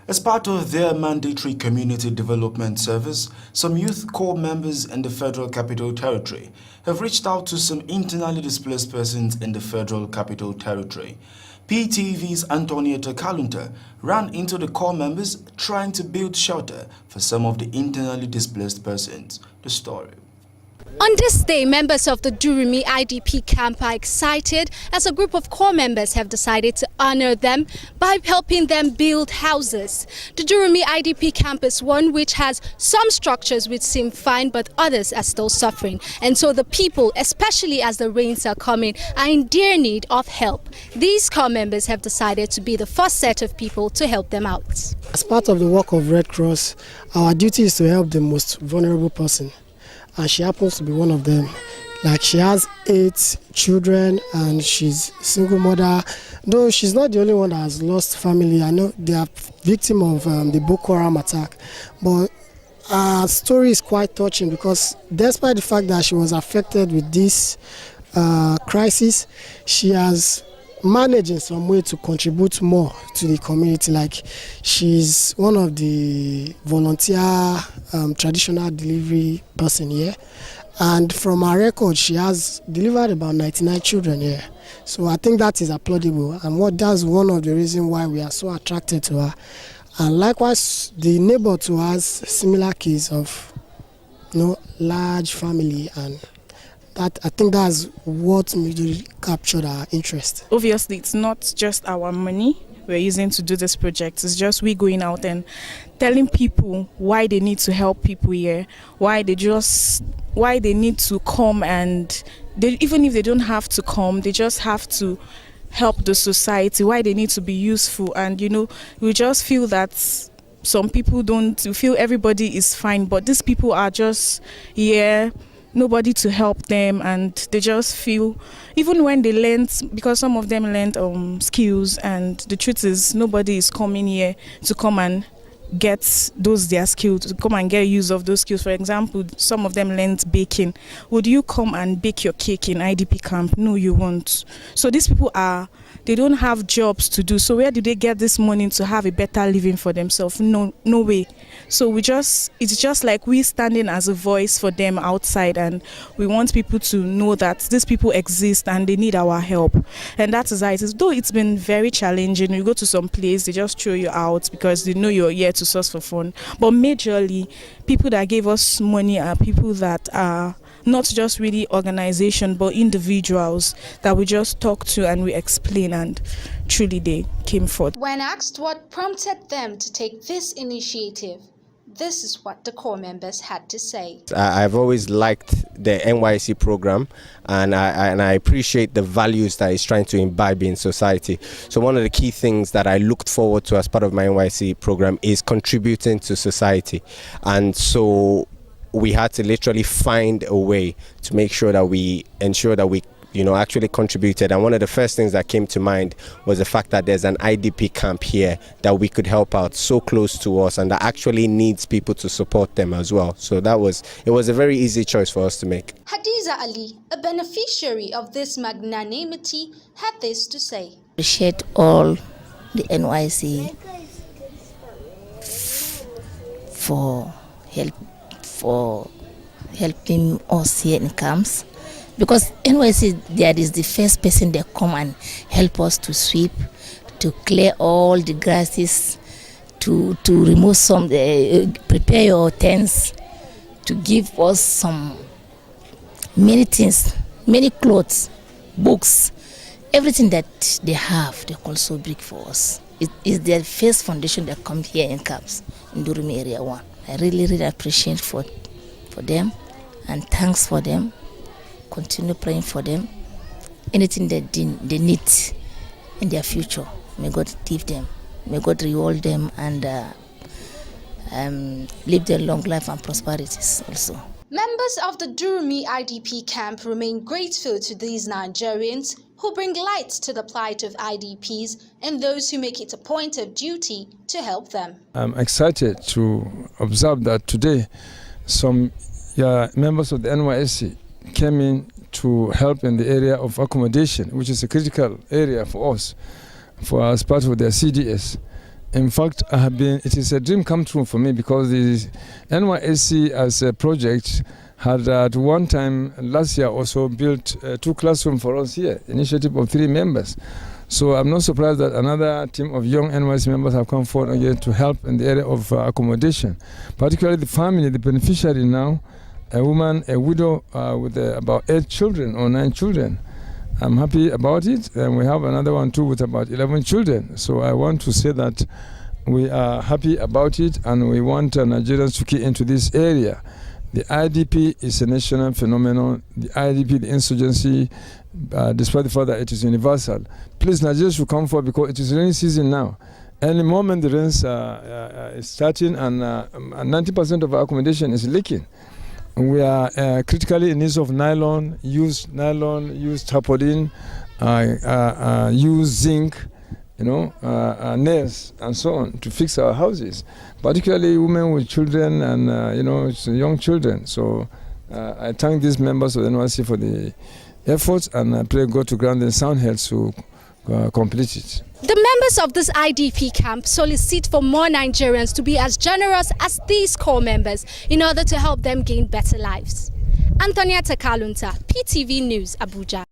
As part of their mandatory community development service, some youth corps members in the Federal Capital Territory have reached out to some internally displaced persons in the Federal Capital Territory. PTV's Antonieta Kalunta ran into the corps members trying to build shelter for some of the internally displaced persons. The story. On this day, members of the Durumi IDP camp are excited as a group of corps members have decided to honor them by helping them build houses. The Durumi IDP camp is one which has some structures which seem fine, but others are still suffering. And so the people, especially as the rains are coming, are in dire need of help. These corps members have decided to be the first set of people to help them out. As part of the work of Red Cross, our duty is to help the most vulnerable person. And she happens to be one of them. Like, she has 8 children and she's a single mother. Though she's not the only one that has lost family. I know they are victim of the Boko Haram attack. But her story is quite touching because despite the fact that she was affected with this crisis, she has managed in some way to contribute more to the community. Like, she's one of the volunteer traditional delivery person here, and from her record she has delivered about 99 children here. So I think that is applaudable, and that's one of the reasons why we are so attracted to her. And likewise, the neighbor to us, similar case of large family, and I think that's what majorly captured our interest. Obviously, it's not just our money we're using to do this project. It's just we going out and telling people why they need to help people here, why they need to come, and even if they don't have to come, they just have to help the society, why they need to be useful. And we just feel that some people don't feel everybody is fine, but these people are just here, nobody to help them, and they just feel, even when they learned, because some of them learned skills, and the truth is nobody is coming here to come and get their skills, to come and get use of those skills. For example, some of them learned baking. Would you come and bake your cake in IDP camp? No, you won't. So these people they don't have jobs to do. So where do they get this money to have a better living for themselves? No way. So it's just like we standing as a voice for them outside, and we want people to know that these people exist and they need our help. And that is how it is. Though it's been very challenging, you go to some place, they just throw you out because they know you're here to source for fun. But majorly, people that gave us money are people that are not just really organization, but individuals that we just talk to and we explain, and truly they came forth. When asked what prompted them to take this initiative, this is what the corps members had to say. I've always liked the NYC program, and I appreciate the values that it's trying to imbibe in society. So one of the key things that I looked forward to as part of my NYC program is contributing to society. And so we had to literally find a way to make sure that we ensure that we actually contributed. And one of the first things that came to mind was the fact that there's an IDP camp here that we could help out, so close to us, and that actually needs people to support them as well. So it was a very easy choice for us to make. Hadiza Ali, a beneficiary of this magnanimity, had this to say. Appreciate all the NYC for helping us here in camps. Because NYC, there is the first person that come and help us to sweep, to clear all the grasses, to remove some, prepare your tents, to give us some many things, many clothes, books, everything that they have, they also bring for us. It is their first foundation that come here in camps in Durumi Area 1. I really, really appreciate for them, and thanks for them. Continue praying for them. Anything that they need in their future, may God give them. May God reward them and live their long life and prosperities also. Members of the Durumi IDP camp remain grateful to these Nigerians who bring light to the plight of IDPs and those who make it a point of duty to help them. I'm excited to observe that today some members of the NYSC came in to help in the area of accommodation, which is a critical area for us, as part of their CDS. In fact, it is a dream come true for me, because the NYSC as a project had at one time last year also built 2 classrooms for us here, initiative of 3 members. So I'm not surprised that another team of young NYSC members have come forward again to help in the area of accommodation, particularly the family, the beneficiary now, a woman, a widow with about 8 children or 9 children. I'm happy about it, and we have another one too with about 11 children. So I want to say that we are happy about it, and we want Nigerians to key into this area. The IDP is a national phenomenon. The IDP, the insurgency, despite the fact that it is universal. Please, Nigerians should come forward, because it is rainy season now. Any moment the rains is starting, and 90% of our accommodation is leaking. We are critically in need of nylon, used tarpaulin, used zinc, nails, and so on, to fix our houses, particularly women with children and young children. So I thank these members of the NYSC for the efforts, and I pray God to grant them sound health to complete it. The members of this IDP camp solicit for more Nigerians to be as generous as these core members in order to help them gain better lives. Antonia Takalunta, PTV News, Abuja.